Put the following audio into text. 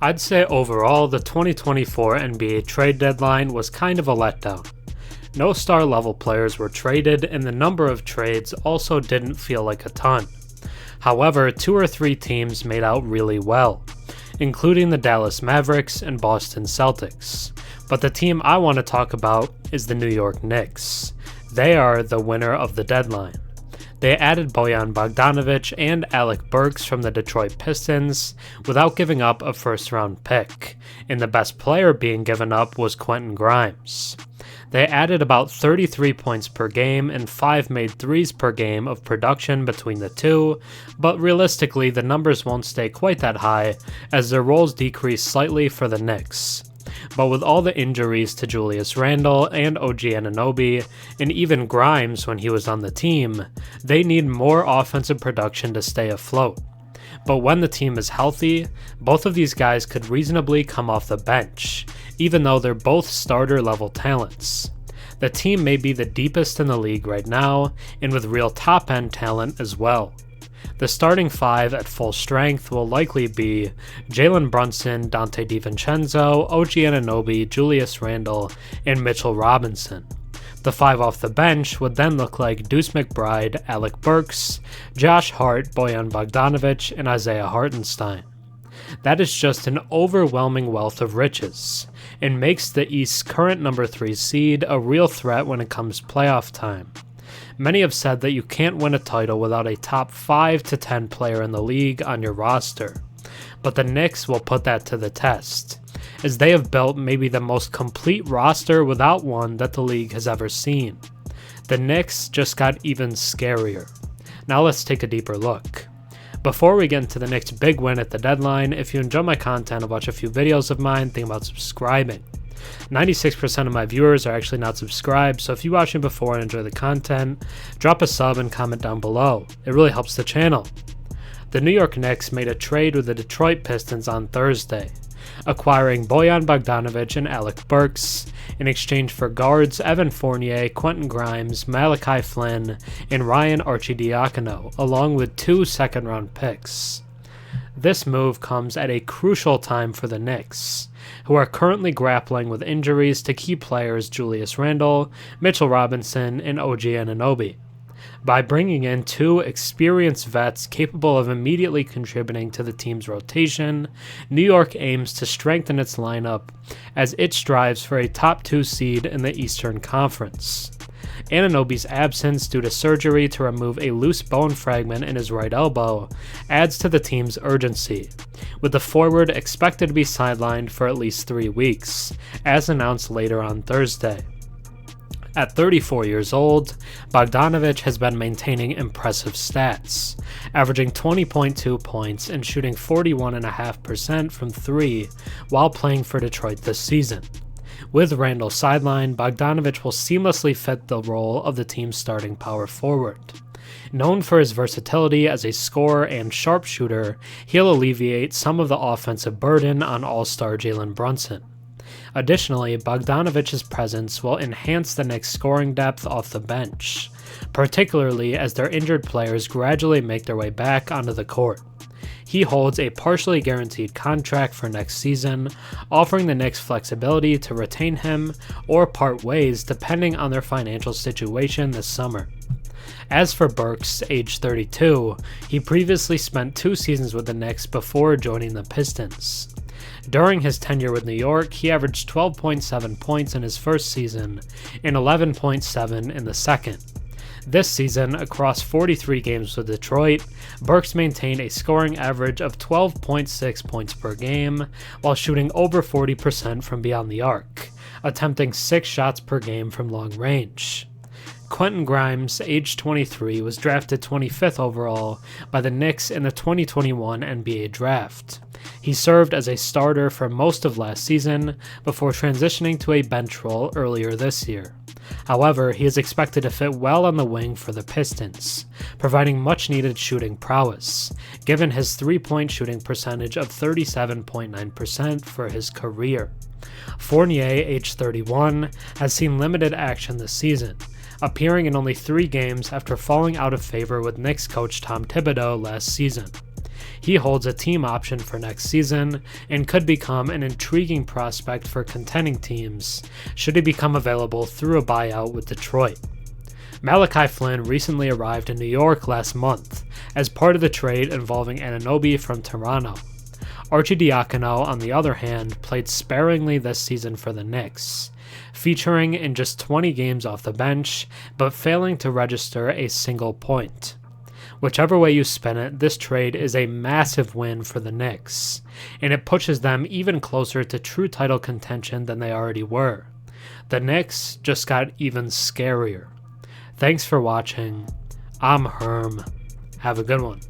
I'd say overall, the 2024 NBA trade deadline was kind of a letdown. No star-level players were traded, and the number of trades also didn't feel like a ton. However, 2 or 3 teams made out really well, including the Dallas Mavericks and Boston Celtics. But the team I want to talk about is the New York Knicks. They are the winner of the deadline. They added Bojan Bogdanovic and Alec Burks from the Detroit Pistons without giving up a first-round pick, and the best player being given up was Quentin Grimes. They added about 33 points per game and 5 made threes per game of production between the two, but realistically the numbers won't stay quite that high as their roles decrease slightly for the Knicks. But with all the injuries to Julius Randle and OG Anunoby, and even Grimes when he was on the team, they need more offensive production to stay afloat. But when the team is healthy, both of these guys could reasonably come off the bench, even though they're both starter-level talents. The team may be the deepest in the league right now, and with real top-end talent as well. The starting 5 at full strength will likely be Jalen Brunson, Donte DiVincenzo, OG Anunoby, Julius Randle, and Mitchell Robinson. The 5 off the bench would then look like Deuce McBride, Alec Burks, Josh Hart, Bojan Bogdanovic, and Isaiah Hartsenstein. That is just an overwhelming wealth of riches, and makes the East's current number 3 seed a real threat when it comes playoff time. Many have said that you can't win a title without a top 5 to 10 player in the league on your roster, but the Knicks will put that to the test, as they have built maybe the most complete roster without one that the league has ever seen. The Knicks just got even scarier. Now let's take a deeper look. Before we get into the Knicks' big win at the deadline, if you enjoy my content and watch a few videos of mine, think about subscribing. 96% of my viewers are actually not subscribed, so if you watch me before and enjoy the content, drop a sub and comment down below. It really helps the channel. The New York Knicks made a trade with the Detroit Pistons on Thursday, acquiring Bojan Bogdanovic and Alec Burks in exchange for guards Evan Fournier, Quentin Grimes, Malachi Flynn, and Ryan Arcidiacono, along with 2 second-round picks. This move comes at a crucial time for the Knicks, who are currently grappling with injuries to key players Julius Randle, Mitchell Robinson, and OG Anunoby. By bringing in 2 experienced vets capable of immediately contributing to the team's rotation, New York aims to strengthen its lineup as it strives for a top 2 seed in the Eastern Conference. Anunoby's absence due to surgery to remove a loose bone fragment in his right elbow adds to the team's urgency, with the forward expected to be sidelined for at least 3 weeks, as announced later on Thursday. At 34 years old, Bogdanovic has been maintaining impressive stats, averaging 20.2 points and shooting 41.5% from 3 while playing for Detroit this season. With Randle sidelined, Bogdanovic will seamlessly fit the role of the team's starting power forward. Known for his versatility as a scorer and sharpshooter, he'll alleviate some of the offensive burden on all-star Jalen Brunson. Additionally, Bogdanovic's presence will enhance the Knicks' scoring depth off the bench, particularly as their injured players gradually make their way back onto the court. He holds a partially guaranteed contract for next season, offering the Knicks flexibility to retain him or part ways depending on their financial situation this summer. As for Burks, age 32, he previously spent 2 seasons with the Knicks before joining the Pistons. During his tenure with New York, he averaged 12.7 points in his first season and 11.7 in the second. This season, across 43 games with Detroit, Burks maintained a scoring average of 12.6 points per game while shooting over 40% from beyond the arc, attempting 6 shots per game from long range. Quentin Grimes, age 23, was drafted 25th overall by the Knicks in the 2021 NBA Draft. He served as a starter for most of last season before transitioning to a bench role earlier this year. However, he is expected to fit well on the wing for the Pistons, providing much-needed shooting prowess, given his three-point shooting percentage of 37.9% for his career. Fournier, age 31, has seen limited action this season, appearing in only 3 games after falling out of favor with Knicks coach Tom Thibodeau last season. He holds a team option for next season and could become an intriguing prospect for contending teams should he become available through a buyout with Detroit. Malachi Flynn recently arrived in New York last month as part of the trade involving Anunoby from Toronto. Arcidiacono, on the other hand, played sparingly this season for the Knicks, featuring in just 20 games off the bench, but failing to register a single point. Whichever way you spin it, this trade is a massive win for the Knicks, and it pushes them even closer to true title contention than they already were. The Knicks just got even scarier. Thanks for watching. I'm Herm. Have a good one.